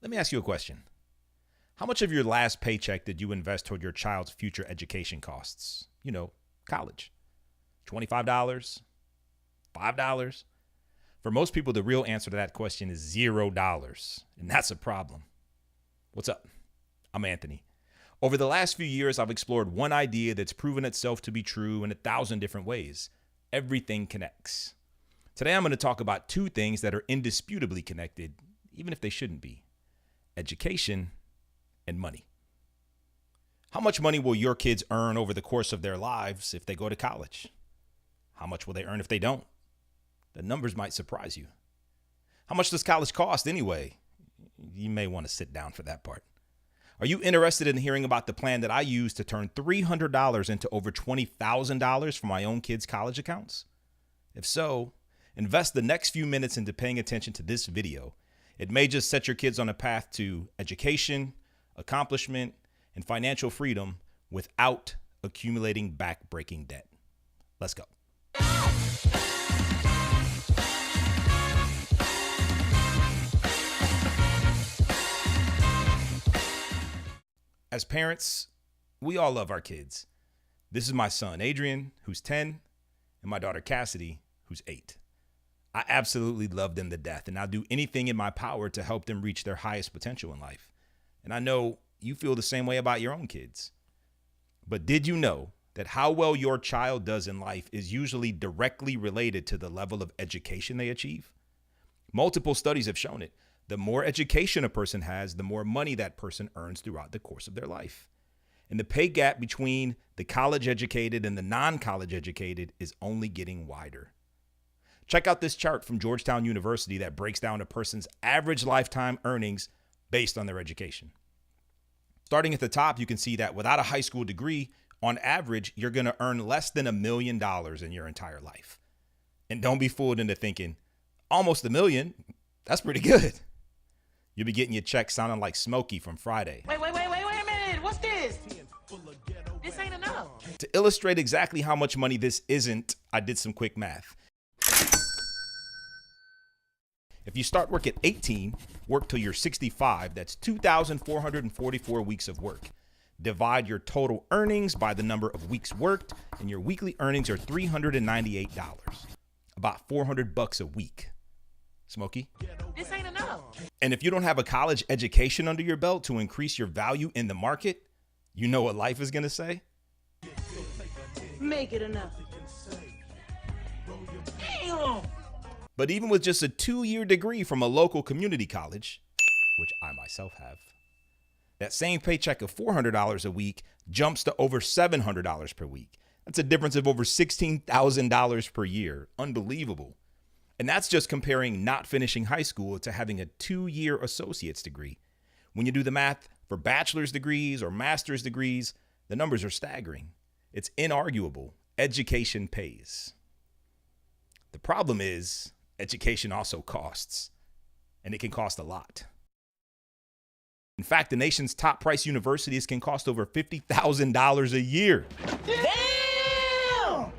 Let me ask you a question. How much of your last paycheck did you invest toward your child's future education costs? College. $25? $5? For most people, the real answer to that question is $0, and that's a problem. What's up? I'm Anthony. Over the last few years, I've explored one idea that's proven itself to be true in 1,000 different ways. Everything connects. Today, I'm going to talk about two things that are indisputably connected, even if they shouldn't be: education and money. How much money will your kids earn over the course of their lives if they go to college? How much will they earn if they don't? The numbers might surprise you. How much does college cost anyway? You may want to sit down for that part. Are you interested in hearing about the plan that I use to turn $300 into over $20,000 for my own kids' college accounts? If so, invest the next few minutes into paying attention to this video. It may just set your kids on a path to education, accomplishment, and financial freedom without accumulating back-breaking debt. Let's go. As parents, we all love our kids. This is my son, Adrian, who's 10, and my daughter, Cassidy, who's 8. I absolutely love them to death, and I'll do anything in my power to help them reach their highest potential in life. And I know you feel the same way about your own kids. But did you know that how well your child does in life is usually directly related to the level of education they achieve? Multiple studies have shown it. The more education a person has, the more money that person earns throughout the course of their life. And the pay gap between the college educated and the non-college educated is only getting wider. Check out this chart from Georgetown University that breaks down a person's average lifetime earnings based on their education. Starting at the top, you can see that without a high school degree, on average, you're going to earn less than $1 million in your entire life. And don't be fooled into thinking, almost $1 million, that's pretty good. You'll be getting your check sounding like Smokey from Friday. Wait a minute. What's this? This ain't enough. To illustrate exactly how much money this isn't, I did some quick math. If you start work at 18, work till you're 65, that's 2,444 weeks of work. Divide your total earnings by the number of weeks worked, and your weekly earnings are $398, about $400 a week. Smokey? This ain't enough. And if you don't have a college education under your belt to increase your value in the market, you know what life is going to say? Make it enough. Damn. But even with just a 2-year degree from a local community college, which I myself have, that same paycheck of $400 a week jumps to over $700 per week. That's a difference of over $16,000 per year. Unbelievable. And that's just comparing not finishing high school to having a 2-year associate's degree. When you do the math for bachelor's degrees or master's degrees, the numbers are staggering. It's inarguable. Education pays. The problem is education also costs, and it can cost a lot. In fact, the nation's top price universities can cost over $50,000 a year. Damn!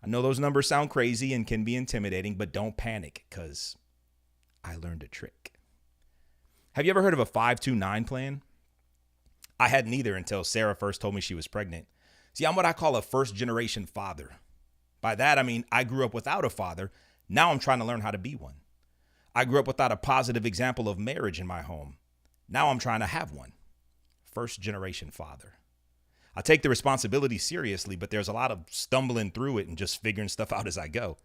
I know those numbers sound crazy and can be intimidating, but don't panic, because I learned a trick. Have you ever heard of a 529 plan? I hadn't either until Sarah first told me she was pregnant. See, I'm what I call a first-generation father. By that, I mean I grew up without a father. Now I'm trying to learn how to be one. I grew up without a positive example of marriage in my home. Now I'm trying to have one. First-generation father. I take the responsibility seriously, but there's a lot of stumbling through it and just figuring stuff out as I go.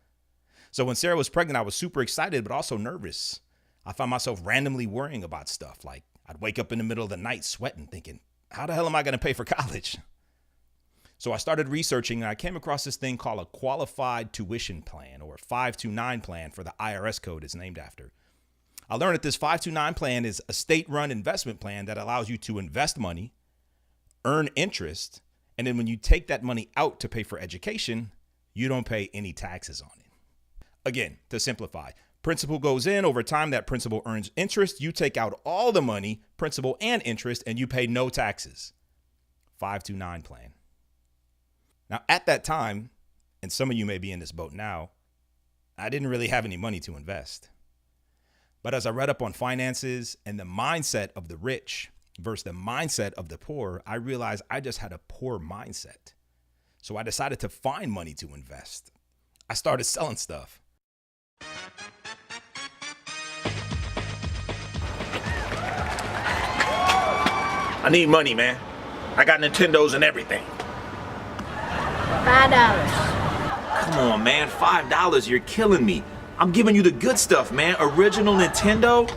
So when Sarah was pregnant, I was super excited, but also nervous. I found myself randomly worrying about stuff. Like I'd wake up in the middle of the night sweating, thinking, how the hell am I going to pay for college? So I started researching, and I came across this thing called a qualified tuition plan, or 529 plan for the IRS code it's named after. I learned that this 529 plan is a state-run investment plan that allows you to invest money, earn interest, and then when you take that money out to pay for education, you don't pay any taxes on it. Again, to simplify, principal goes in. Over time, that principal earns interest. You take out all the money, principal and interest, and you pay no taxes. 529 plan. Now, at that time, and some of you may be in this boat now, I didn't really have any money to invest. But as I read up on finances and the mindset of the rich versus the mindset of the poor, I realized I just had a poor mindset. So I decided to find money to invest. I started selling stuff. I need money, man. I got Nintendos and everything. $5. Come on, man. $5, you're killing me. I'm giving you the good stuff, man. Original Nintendo,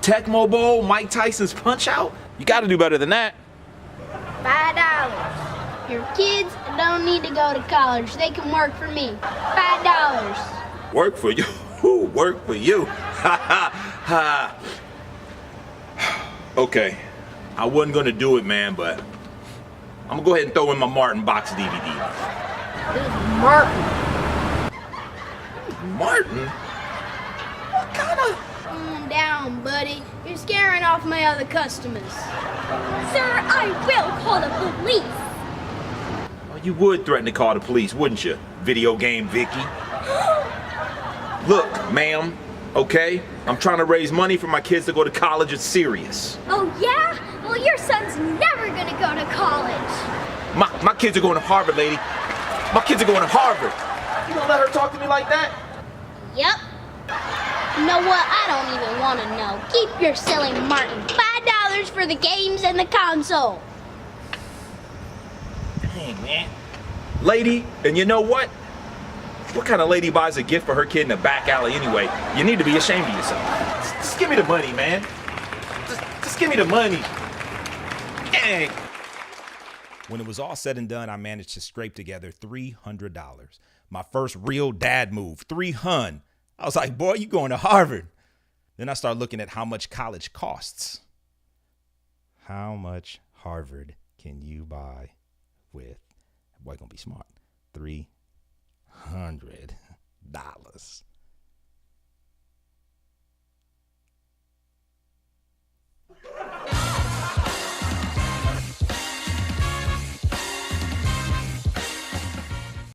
Tecmo Bowl, Mike Tyson's Punch-Out. You gotta do better than that. $5. Your kids don't need to go to college. They can work for me. $5. Work for you? Who work for you? Ha ha ha. Okay, I wasn't gonna do it, man, but I'm gonna go ahead and throw in my Martin box DVD. Who's Martin? Martin? What kind of... Calm down, buddy. You're scaring off my other customers. Sir, I will call the police. Well, you would threaten to call the police, wouldn't you? Video game Vicky. Look, ma'am, okay? I'm trying to raise money for my kids to go to college. It's serious. Oh, yeah? Well, your son's never gonna go to college. My kids are going to Harvard, lady. My kids are going to Harvard. You gonna let her talk to me like that? Yep. You know what? I don't even want to know. Keep your silly Martin. $5 for the games and the console. Dang, man. Lady, and you know what? What kind of lady buys a gift for her kid in the back alley anyway? You need to be ashamed of yourself. Just give me the money, man. Just give me the money. Dang. When it was all said and done, I managed to scrape together $300. My first real dad move, $300. I was like, boy, you going to Harvard. Then I started looking at how much college costs. How much Harvard can you buy with, boy, gonna be smart, $300.